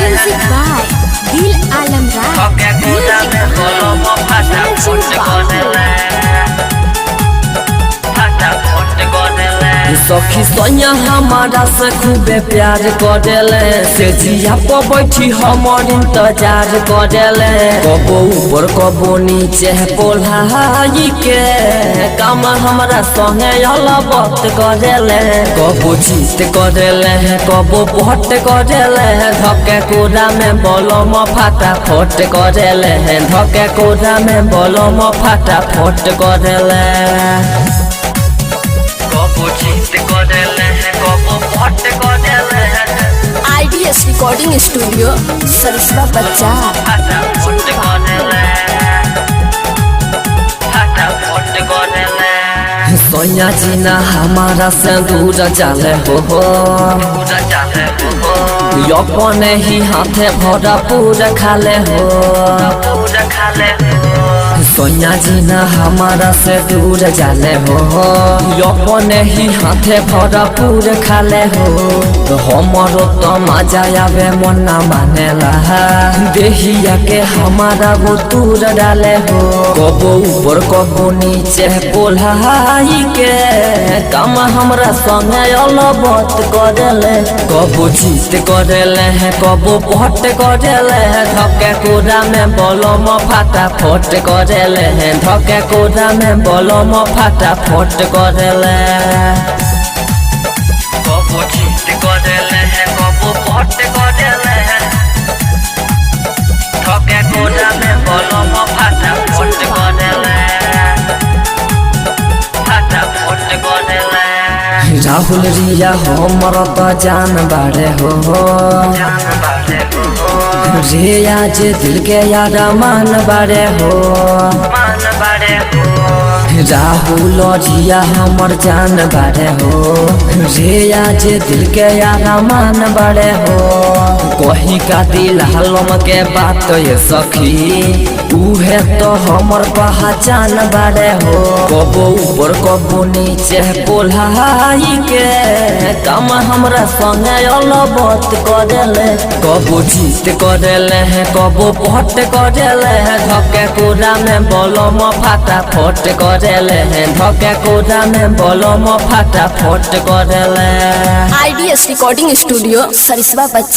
Music by Dil Alam Rai. सखी सैया हमारा से खूबे प्यार करेले से जिया पर बैठी हमर इंतजार करेले कबो ऊपर कबो नीचे पोल्हाई के काम हमरा संगे अलबत करेले कबो जीत करेले कबो पट करेले धके कोरा में बलम फाटा फट करेले धके कोरा में बलम फाटा फट करेले IDS Recording Studio, Saraswat Bazaar. सोया जीना हमारा से दूर जाले हो अपने ही हाथे भरा पूरा खाले हो सोया जीना हमारा से दूर जाले हो अपने ही हाथे भरा पूरा खाले हो तो हमारो तो मजा आवे मन ना मानेला देहिया के हमारा वो दूर डाले हो कबो ऊपर कबो नीचे पोल्हाई के काम हमरा संगे अलबत करेले कबो जीत करेले कबो पट करेले धके कोरा में बलम फाटा फट करेले धके कोरा में बलम फाटा फट करेले कबो जीत करेले कबो पट करेले धके कोरा में बलम फाटा फट करेले राहुल रिया हमर तो जान बारे हो रे आज दिल के यार मान बारे हो राहुल रिया हमर जान बारे हो रे आज दिल के यार मान बारे हो कही का दिल हलम के बात ये सखी उहे तो हमर पहचान बारे हो कबो ऊपर कबो नीचे पोल्हाई के काम हमरा संगे अलबत करेले कबो जीत करेले कबो पट करेले धके कोरा में बलम फाटा फट करेले धके कोरा में बलम फाटा फट करेले IDS Recording Studio, Saraswat Bazaar.